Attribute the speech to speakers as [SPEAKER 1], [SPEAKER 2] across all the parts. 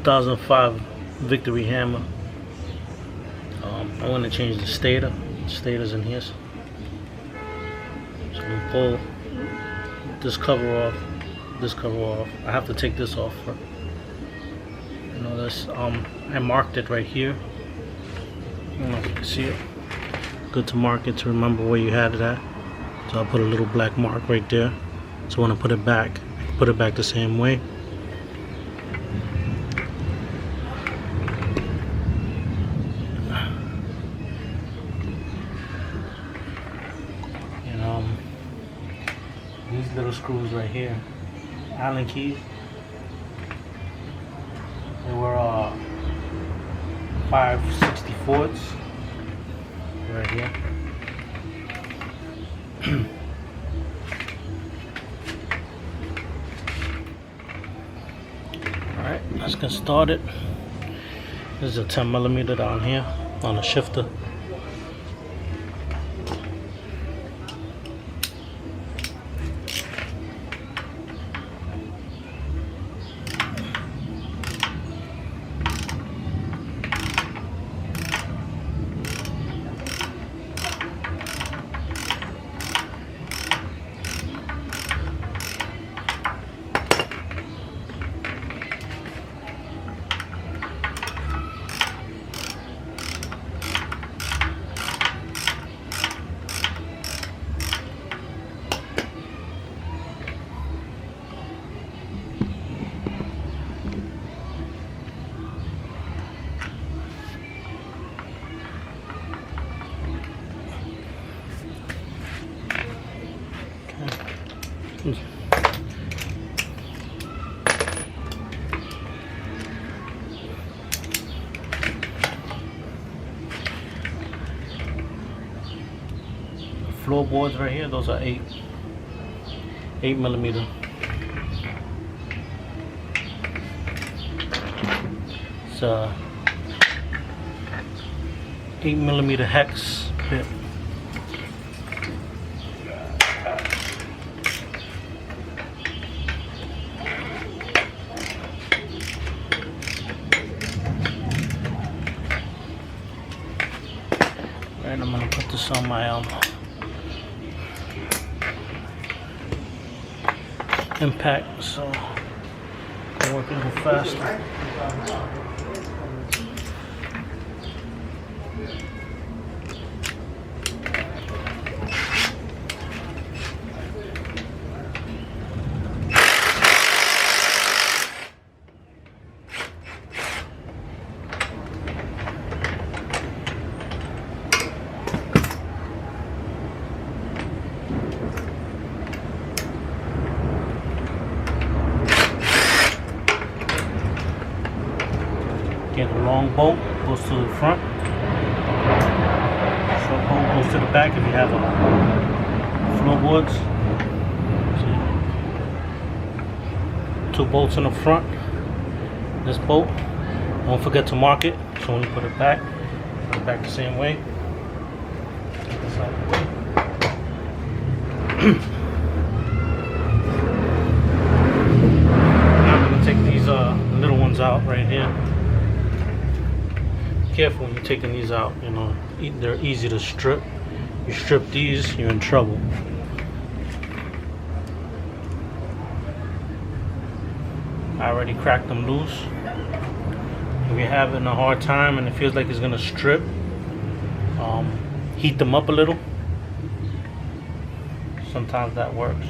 [SPEAKER 1] 2005 Victory hammer. I want to change the stator. Stator's in here. So I'm gonna pull this cover off. This cover off. I have to take this off. You know this. I marked it right here. I don't know if you can see it. Good to mark it to remember where you had it at. So I'll put a little black mark right there. So when I put it back, I can put it back the same way. And these little screws right here, Allen keys. They were 5/64 right here. Alright, let's get started. This is a 10mm down here on the shifter. Floorboards right here, those are 8mm. It's a 8mm hex bit. Right, I'm gonna put this on my impact, so I work a little faster. Get a long bolt, goes to the front. Short bolt goes to the back if you have floorboards. So, 2 bolts in the front. This bolt, don't forget to mark it. So when you put it back the same way. Get this out of the way. Now I'm gonna take these little ones out right here. Careful when you're taking these out, you know, they're easy to strip. You strip these, you're in trouble. I already cracked them loose. If you're having a hard time and it feels like it's gonna strip, heat them up a little. Sometimes that works.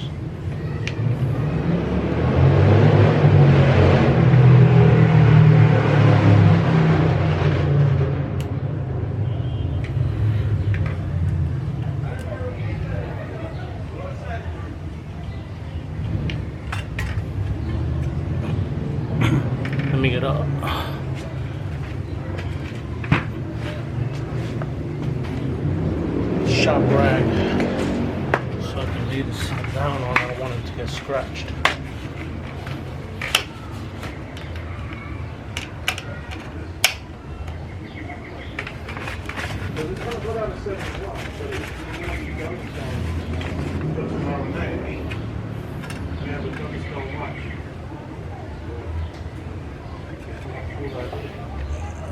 [SPEAKER 1] Let me get up. Shop rag so I can lay this down on. I don't want it to get scratched.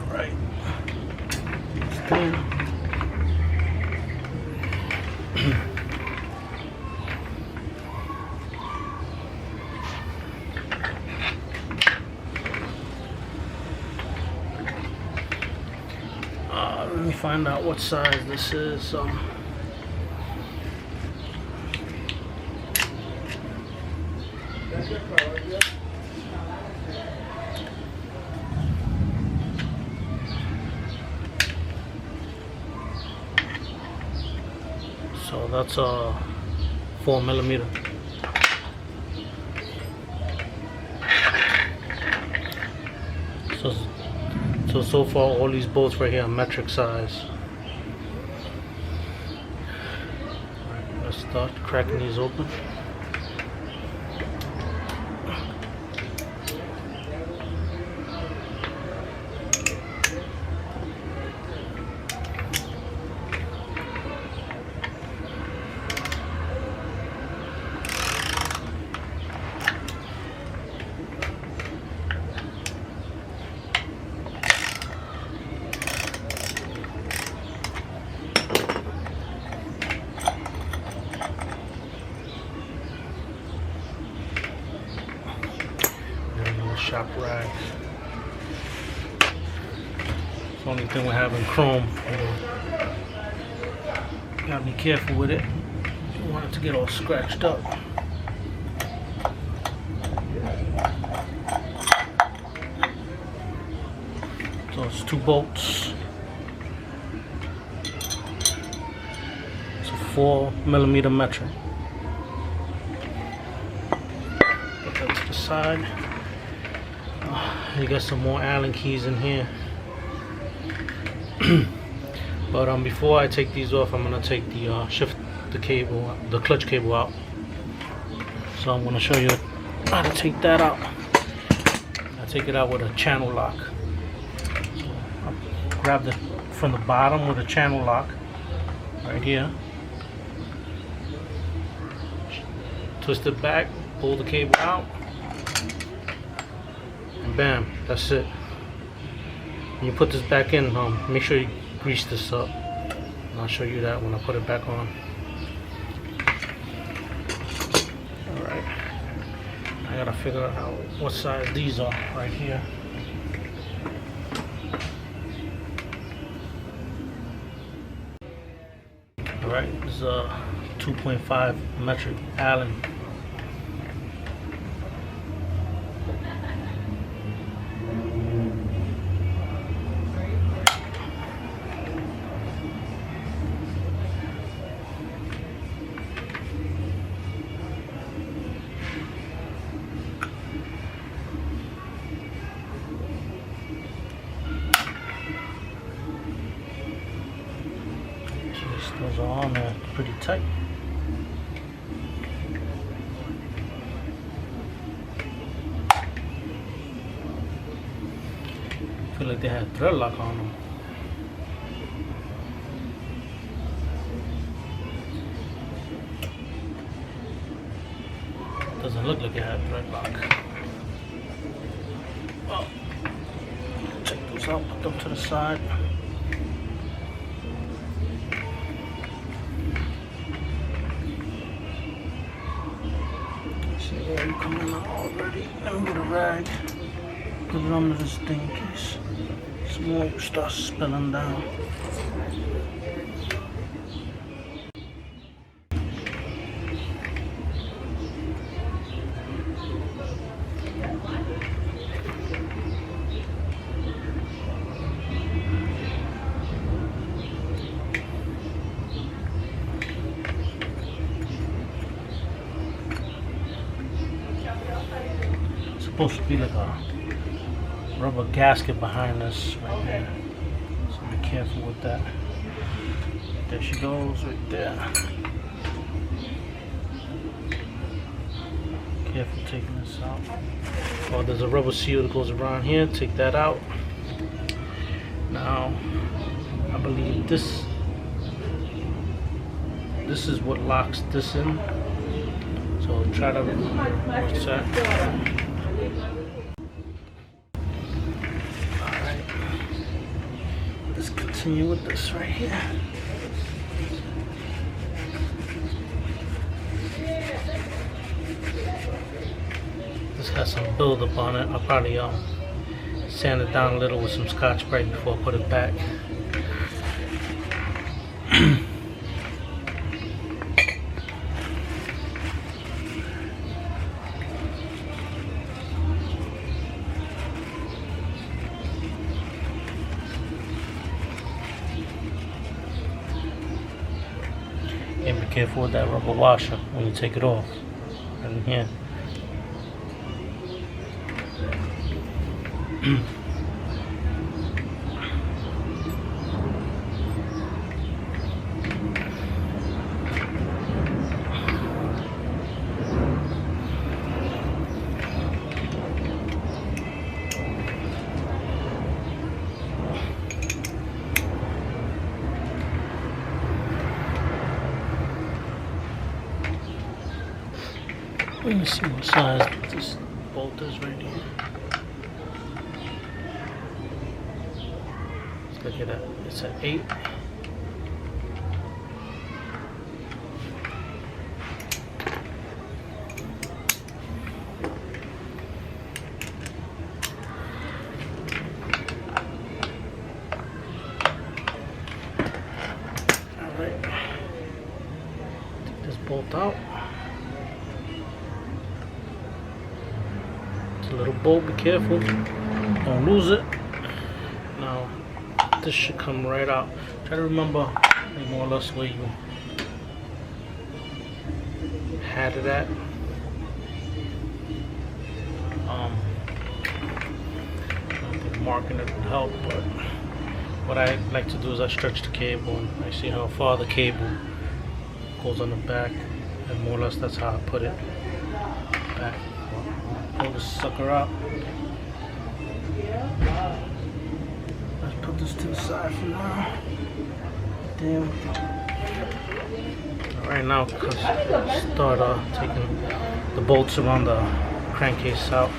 [SPEAKER 1] Alright. Still. Let me find out what size this is. So that's a 4mm. So far all these bolts right here are metric size. Alright, let's start cracking these open. Shop rags. It's the only thing we have in chrome. You gotta be careful with it. You don't want it to get all scratched up. So it's 2 bolts. It's a 4mm metric. Put that to the side. You got some more Allen keys in here. But before I take these off, I'm gonna take the the clutch cable out. So I'm gonna show you how to take that out. I take it out with a channel lock. So I'll grab it from the bottom with a channel lock right here. Twist it back, pull the cable out. Bam, that's it. When you put this back in, make sure you grease this up. And I'll show you that when I put it back on. Alright. I gotta figure out what size these are right here. Alright, this is a 2.5 metric Allen. Those are on there pretty tight. I feel like they had thread lock on them. Doesn't look like it had thread lock. Oh, check those out, put them to the side. Yeah, you coming out already. Let me get a rag. Put it under this thing in case smoke starts spilling down. Supposed to be like a rubber gasket behind this right here, so be careful with that. There she goes right there. Careful taking this out. Oh, there's a rubber seal that goes around here. Take that out. Now I believe this is what locks this in, so try to watch that. continue with this right here. This has some buildup on it. I'll probably sand it down a little with some Scotch-Brite before I put it back. And be careful with that rubber washer when you take it off. Right in here. Let me see what size this bolt is right here. Let's look at that. It's an 8. Alright. Take this bolt out. Little bolt, be careful, don't lose it. Now this should come right out. Try to remember more or less where you had it at. I think marking it would help, but what I like to do is I stretch the cable and I see how far the cable goes on the back, and more or less that's how I put it back. Pull this sucker out. Let's put this to the side for now. Damn. Right now, start taking the bolts around the crankcase out.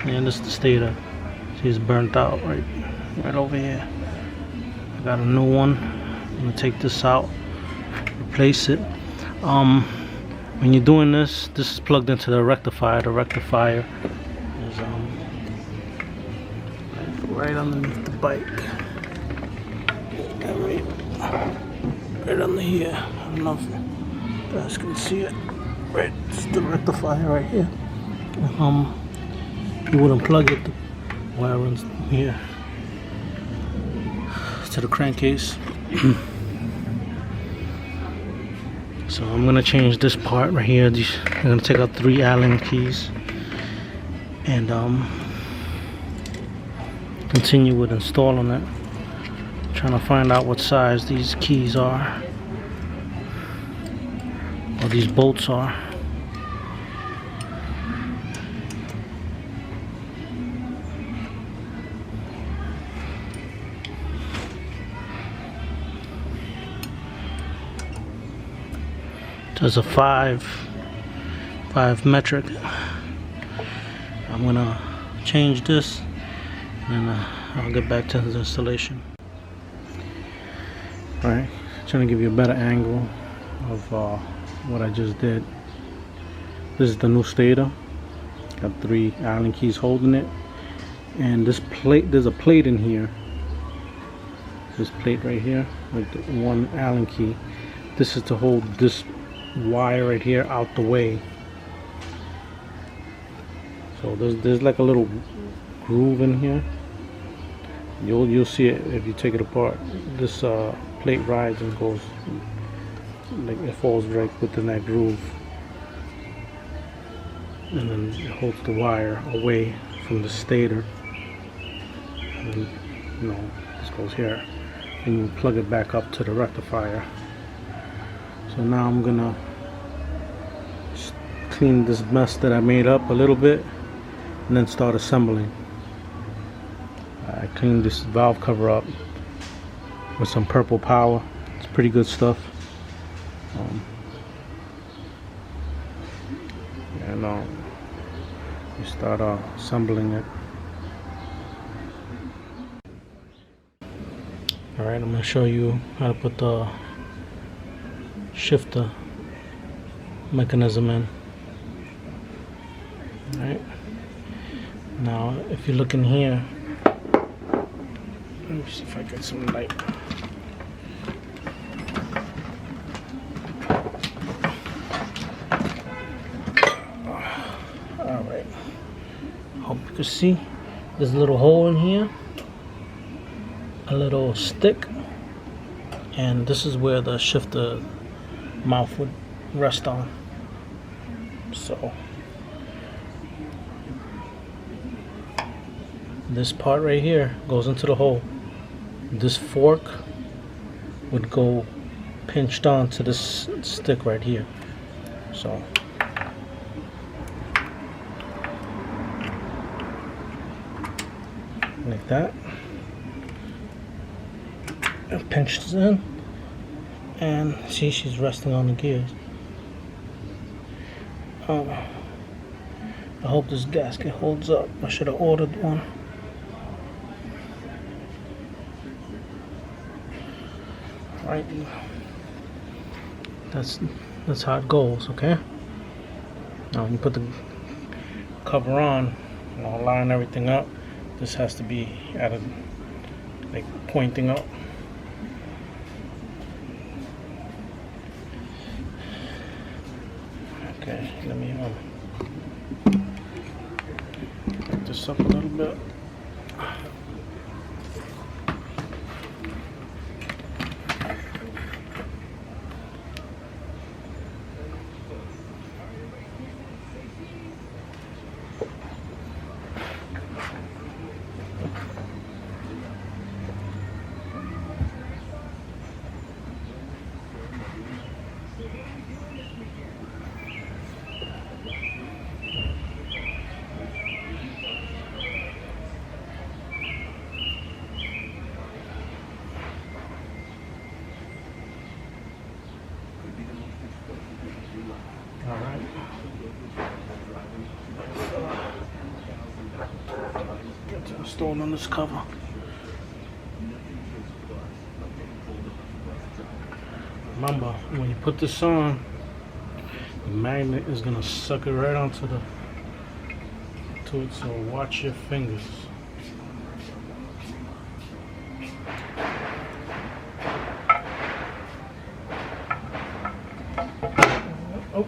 [SPEAKER 1] And this is the Stator. See, it's burnt out right over here. I got a new one. I'm gonna take this out, replace it. When you're doing this is plugged into the rectifier. The rectifier is right underneath the bike. Right under here. I don't know if you guys can see it. Right, it's the rectifier right here. You wouldn't plug it, the wire runs here to the crankcase. So I'm gonna change this part right here. I'm gonna take out 3 Allen keys and continue with installing it. Trying to find out what size these keys are, or these bolts are. There's a 5 metric. I'm gonna change this and I'll get back to the installation. Alright, trying to give you a better angle of what I just did. This is the new Stator. Got 3 Allen keys holding it, and this plate, there's a plate in here. This plate right here with the 1 Allen key. This is to hold this wire right here out the way. So there's like a little groove in here. You'll see it if you take it apart. This plate rides and goes, like it falls right within that groove, and then it holds the wire away from the stator. And then, you know, this goes here, and you plug it back up to the rectifier. So now I'm gonna clean this mess that I made up a little bit and then start assembling. I cleaned this valve cover up with some purple power. It's pretty good stuff. And you start assembling it. Alright, I'm going to show you how to put the shifter mechanism in. Alright, now if you look in here, let me see if I get some light. Alright, hope you can see there's a little hole in here, a little stick, and this is where the shifter mouth would rest on. So this part right here goes into the hole. This fork would go pinched onto this stick right here. So like that. It pinches in, and see, she's resting on the gears. I hope this gasket holds up. I should have ordered one. Right, that's how it goes. Okay, now when you put the cover on, you know, line everything up, this has to be at a, like, pointing up. Okay, let me back this up a little bit. Alright. Get to install on this cover. Remember, when you put this on, the magnet is gonna suck it right onto it, so watch your fingers. Oh,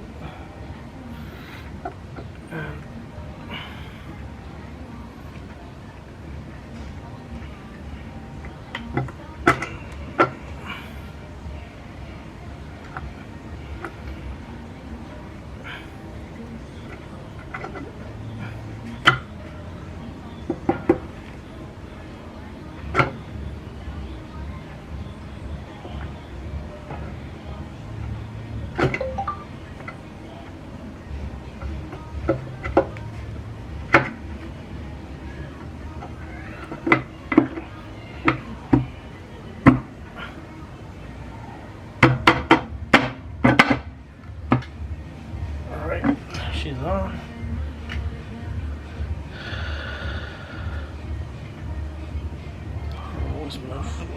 [SPEAKER 1] She's on. Where's my foot?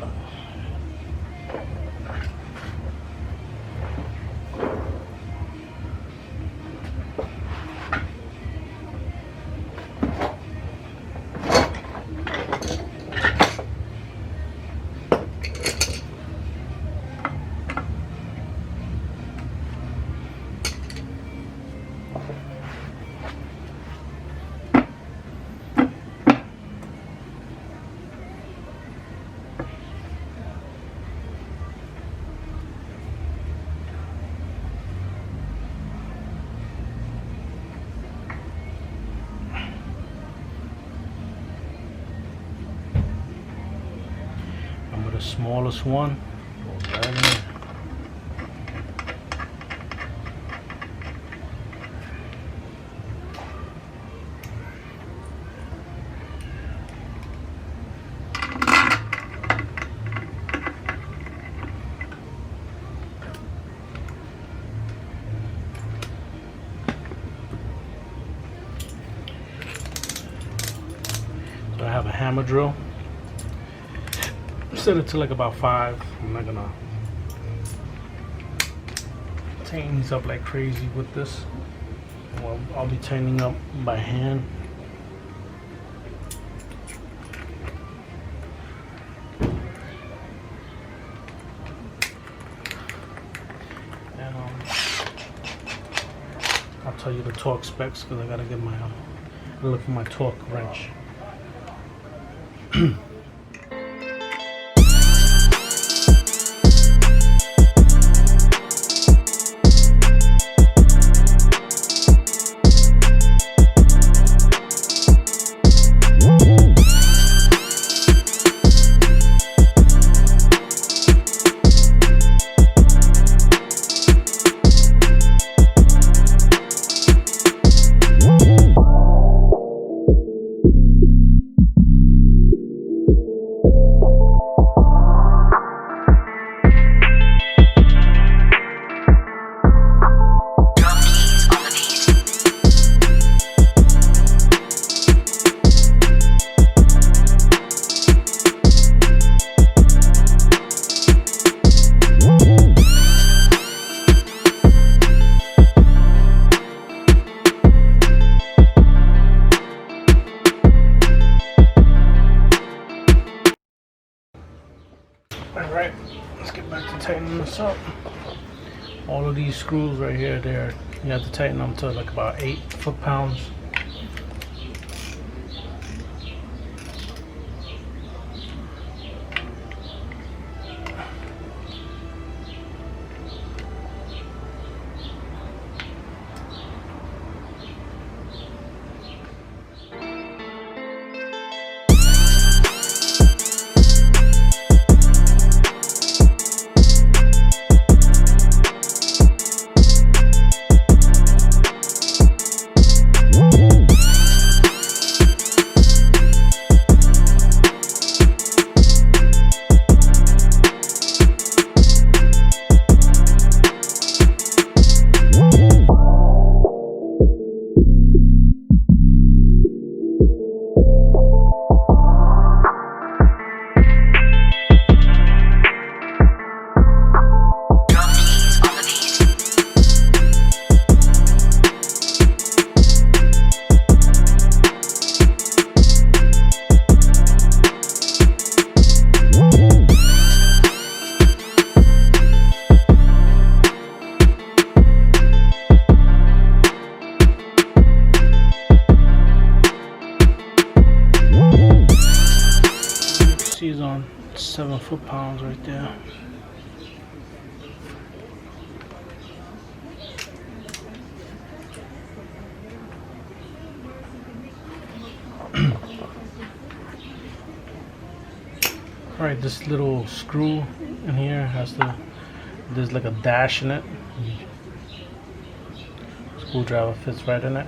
[SPEAKER 1] The smallest one goes right in. So I have a hammer drill. Set it to like about 5. I'm not gonna tighten these up like crazy with this. Well, I'll be tightening up by hand. And I'll tell you the torque specs because I gotta get my look for my torque wrench. Alright, let's get back to tightening this up. All of these screws right here, you have to tighten them to like about 8 foot-pounds. She's on 7 foot-pounds right there. Alright, this little screw in here there's like a dash in it. Screwdriver fits right in it.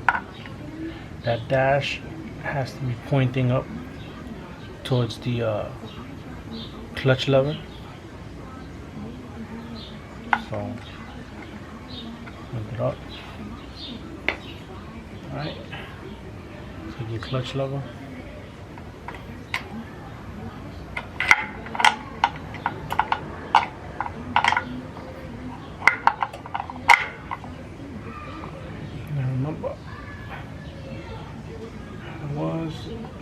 [SPEAKER 1] That dash has to be pointing up towards the clutch lever. So lift it up. Alright, take your clutch lever. Now remember, it was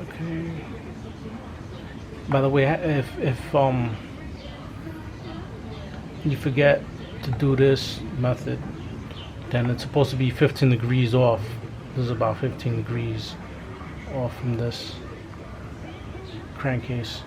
[SPEAKER 1] okay. By the way, if you forget to do this method, then it's supposed to be 15 degrees off. This is about 15 degrees off from this crankcase.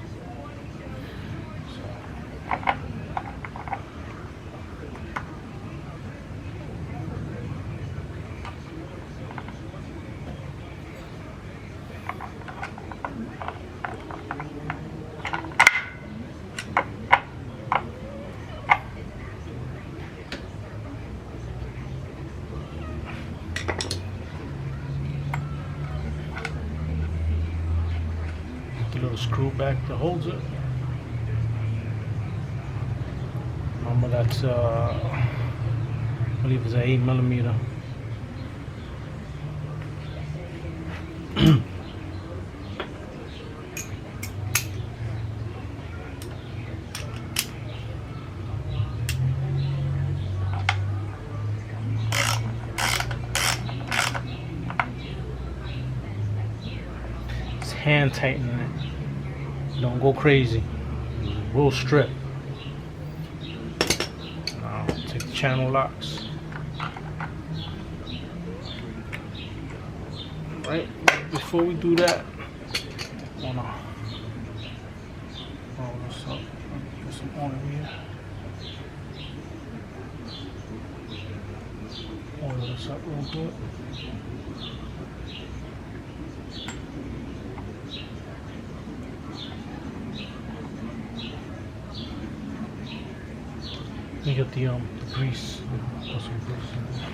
[SPEAKER 1] The little screw back that holds it. Remember that's I believe it's an 8mm. It's hand tightening it. Don't go crazy. Real strip. Now take the channel locks. Right, before we do that, I wanna roll this up. Get some oil here. Oil this up real good. You get the grease. Put some grease in there.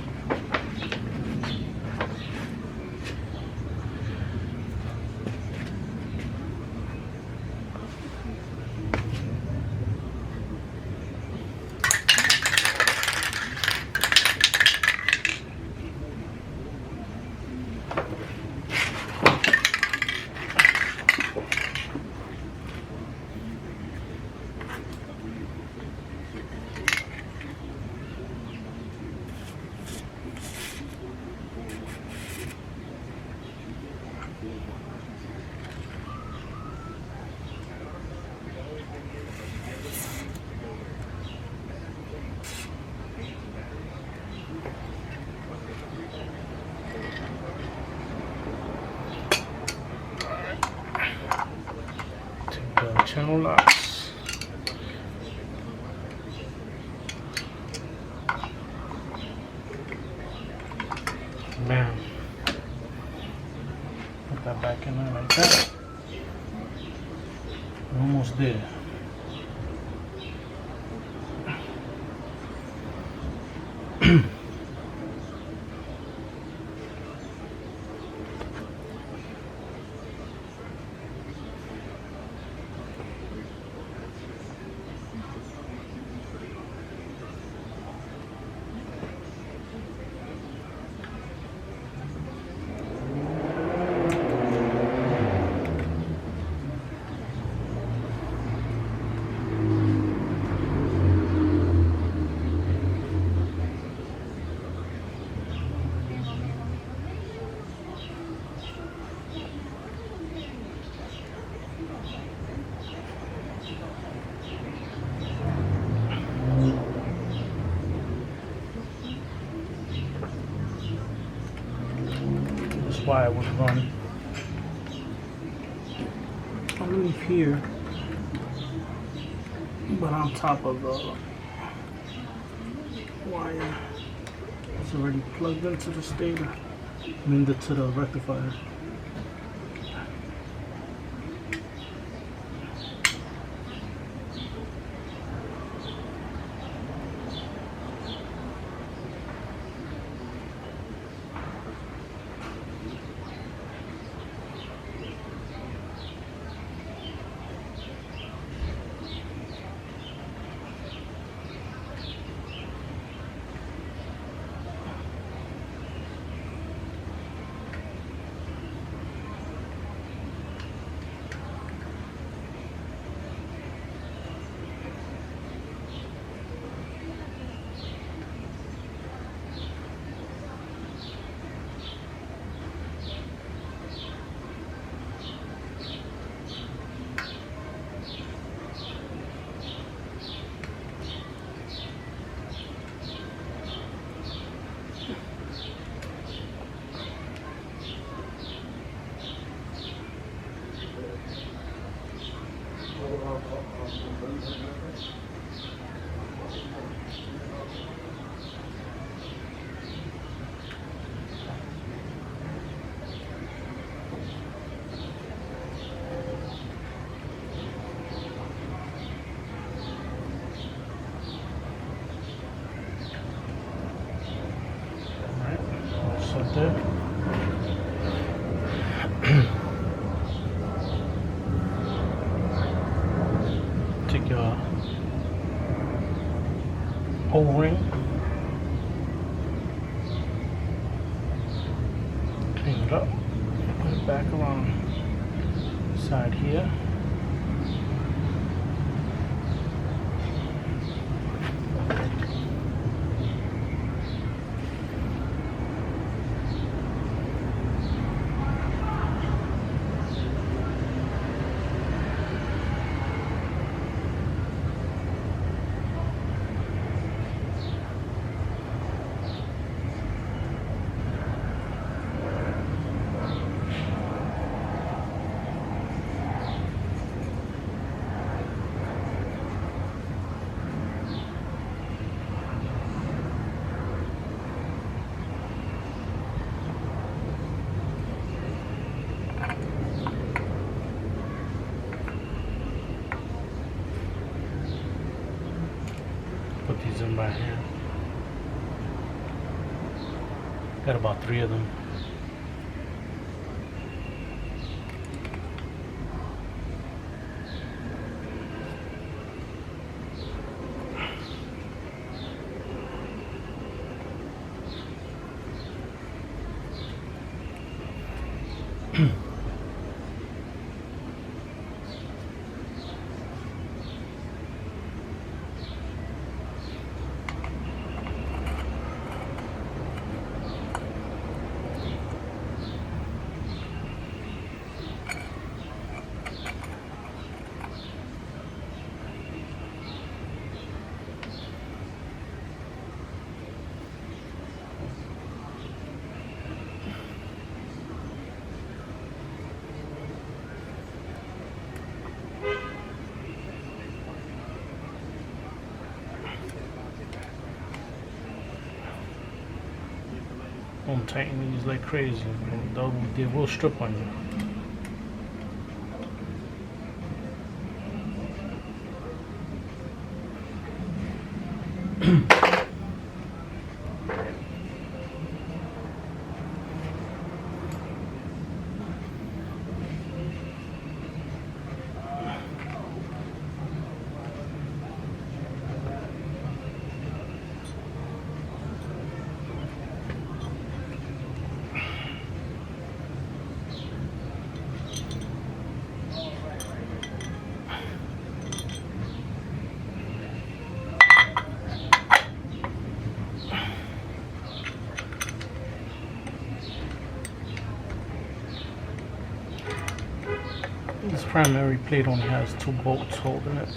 [SPEAKER 1] Channel locks. Bam. Put that back in there like that. We're almost there. Why I would run underneath here, but on top of the wire. It's already plugged into the stator, to the rectifier. it up, put it back around side here. Put these in by hand. Got about 3 of them. Don't tighten these like crazy. They will strip on you. This primary plate only has 2 bolts holding it.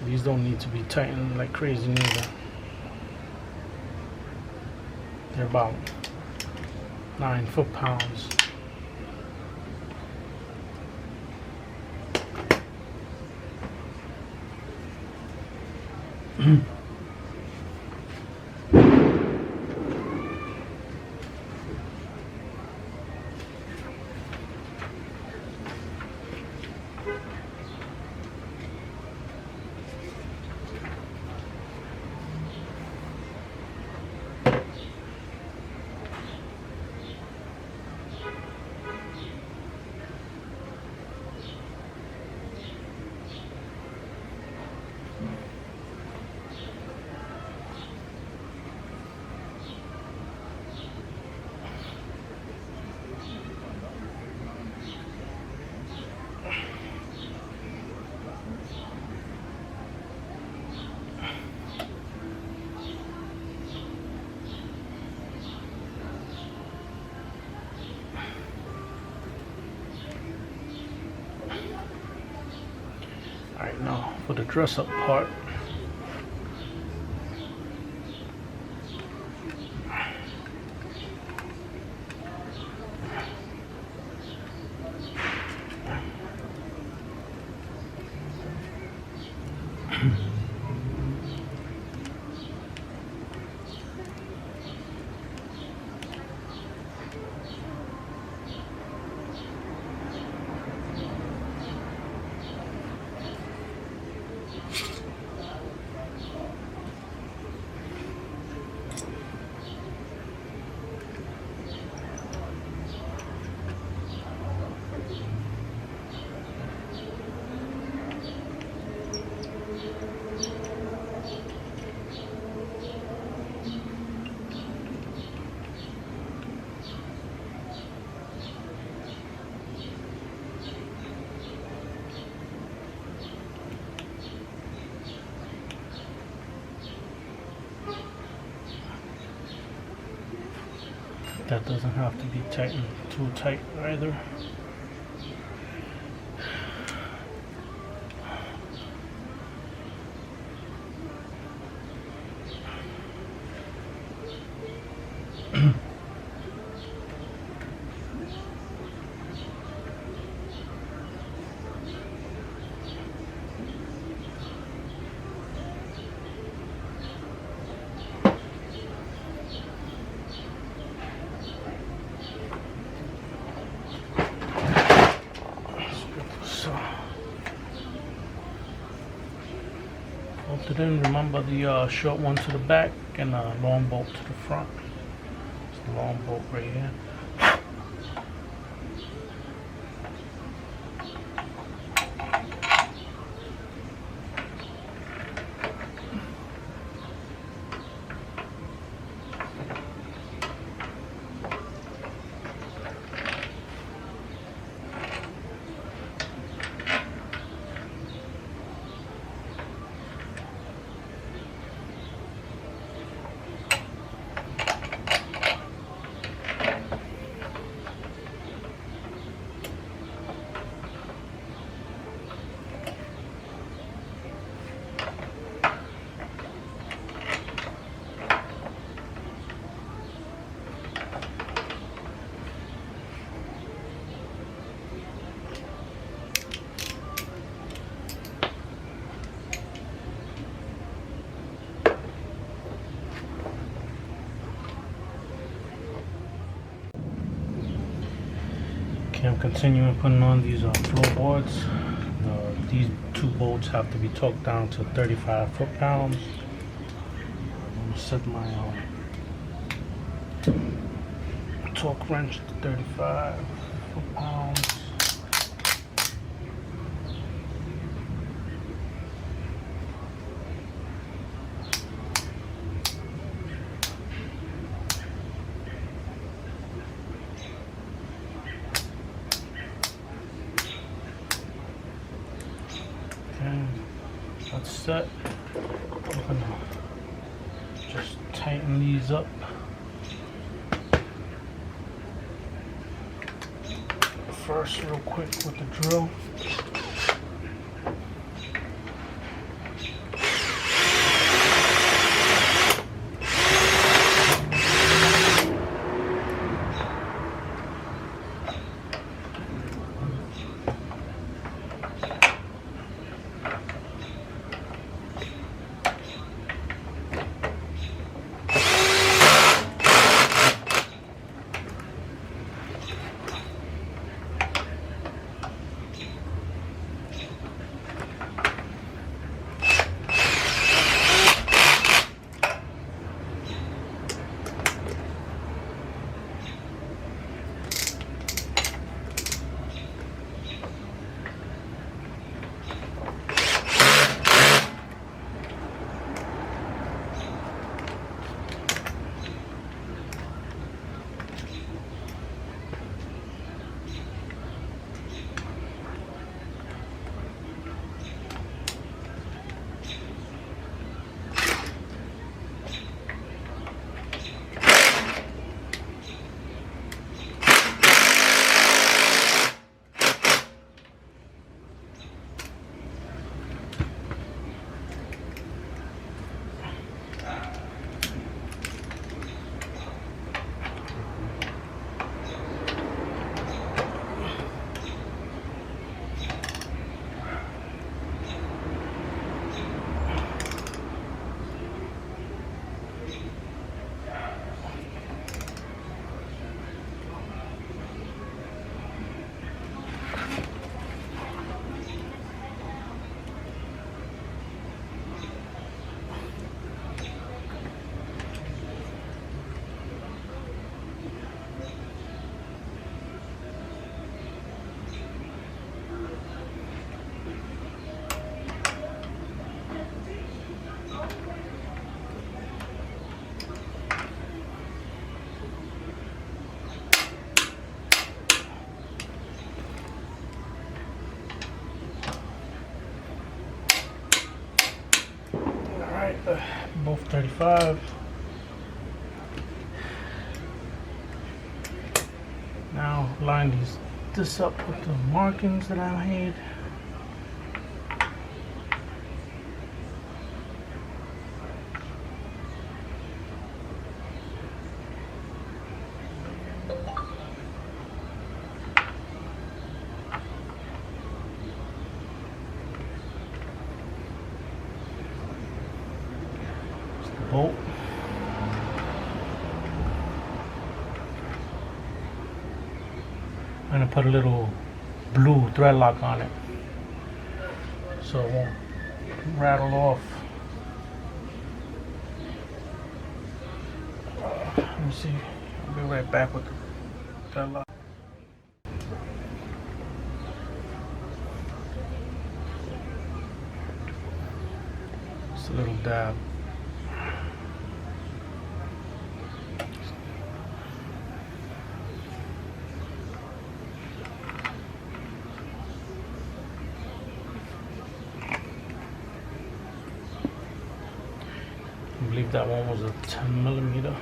[SPEAKER 1] These don't need to be tightened like crazy neither. They're about 9 foot-pounds. Alright, now for the dress up part. That doesn't have to be tightened too tight either. Bolt it in. Remember the short one to the back and a long bolt to the front. It's a long bolt right here. Okay, I'm continuing putting on these floorboards. These two bolts have to be torqued down to 35 foot-pounds. I'm going to set my torque wrench to 35 foot-pounds. That's set. I'm gonna just tighten these up. First, real quick with the drill. Alright, both 35. Now line this up with the markings that I made. Bolt. I'm gonna put a little blue thread lock on it so it won't rattle off. Let me see. I'll be right back with the thread lock. Just a little dab. I believe that one was a 10mm.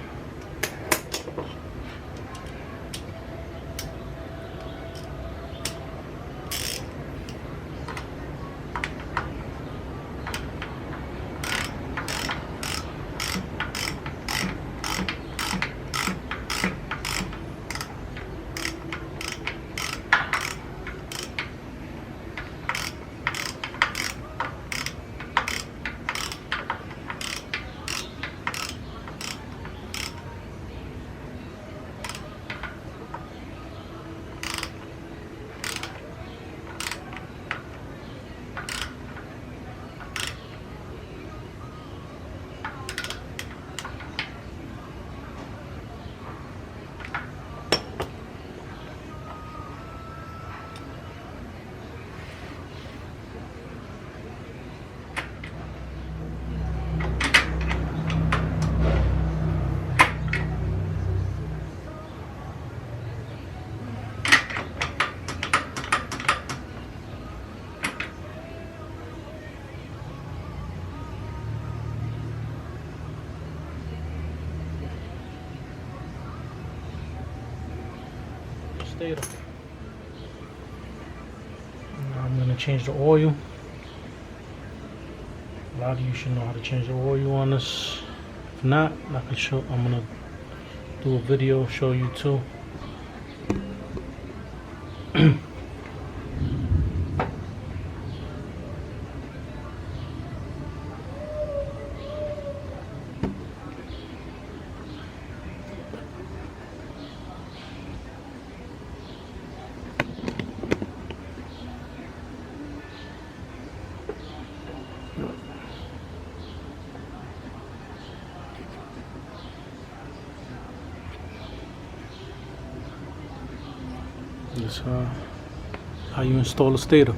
[SPEAKER 1] Stator. Now I'm going to change the oil. A lot of you should know how to change the oil on this. If not, I'm going to do a video show you too. This how you install a stator.